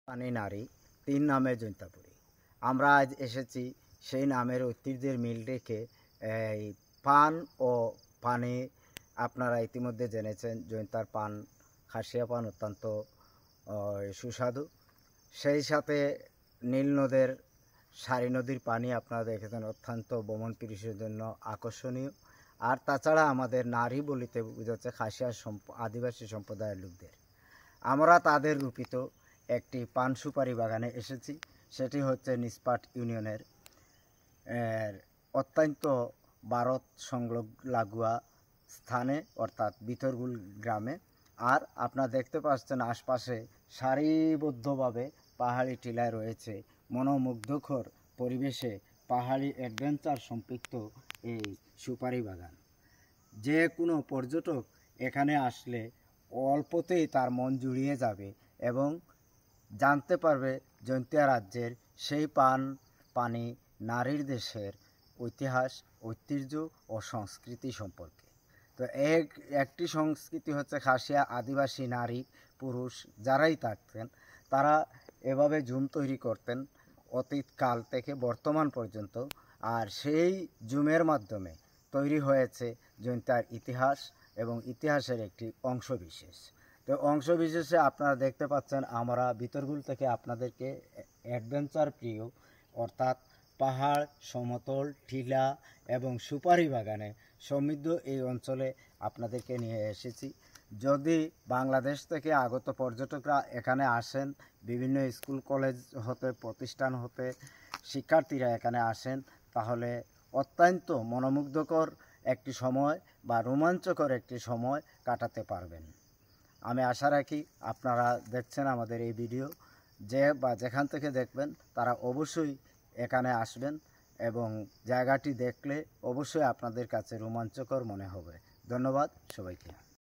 পানি নারী তিন নামে জৈন্তাপুরী। আমরা আজ এসেছি সেই নামের ঐতিহ্যের মিল রেখে এই পান ও পানি। আপনারা ইতিমধ্যে জেনেছেন জৈন্তার পান, খাসিয়া পান অত্যন্ত সুস্বাদু। সেই সাথে নীল নদের সারি নদীর পানি আপনারা দেখেছেন অত্যন্ত ভ্রমণ পিরিসের জন্য আকর্ষণীয়। আর তাছাড়া আমাদের নারী বলিতে বোঝাচ্ছে খাসিয়া আদিবাসী সম্প্রদায়ের লোকদের। আমরা তাদের রূপিত একটি পান সুপারি বাগানে এসেছি। সেটি হচ্ছে নিসপাট ইউনিয়নের অত্যন্ত ভারত সংলগ্ন লাগোয়া স্থানে, অর্থাৎ বিতরগুল গ্রামে। আর আপনারা দেখতে পাচ্ছেন আশপাশে সারিবদ্ধভাবে পাহাড়ি টিলায় রয়েছে মনোমুগ্ধকর পরিবেশে পাহাড়ি অ্যাডভেঞ্চার সম্পৃক্ত এই সুপারি বাগান। যে কোনো পর্যটক এখানে আসলে অল্পতেই তার মন জুড়িয়ে যাবে এবং জানতে পারবে জৈন্তিয়া রাজ্যের সেই পানি নারীর দেশের ইতিহাস, ঐতিহ্য ও সংস্কৃতি সম্পর্কে। তো একটি সংস্কৃতি হচ্ছে খাসিয়া আদিবাসী নারী পুরুষ যারাই থাকতেন তারা এভাবে জুম তৈরি করতেন অতীতকাল থেকে বর্তমান পর্যন্ত। আর সেই জুমের মাধ্যমে তৈরি হয়েছে জৈন্তার ইতিহাস এবং ইতিহাসের একটি অংশবিশেষ। তো অংশবিশেষে আপনারা দেখতে পাচ্ছেন আমরা বিতরগুল থেকে আপনাদেরকে অ্যাডভেঞ্চার প্রিয়, অর্থাৎ পাহাড়, সমতল, টিলা এবং সুপারি বাগানে সমৃদ্ধ এই অঞ্চলে আপনাদেরকে নিয়ে এসেছি। যদি বাংলাদেশ থেকে আগত পর্যটকরা এখানে আসেন, বিভিন্ন স্কুল কলেজ হতে প্রতিষ্ঠান হতে শিক্ষার্থীরা এখানে আসেন, তাহলে অত্যন্ত মনোমুগ্ধকর একটি সময় বা রোমাঞ্চকর একটি সময় কাটাতে পারবেন। আমি আশা রাখি আপনারা দেখছেন আমাদের এই ভিডিও, যে বা যেখান থেকে দেখবেন তারা অবশ্যই এখানে আসবেন এবং জায়গাটি দেখলে অবশ্যই আপনাদের কাছে রোমাঞ্চকর মনে হবে। ধন্যবাদ সবাইকে।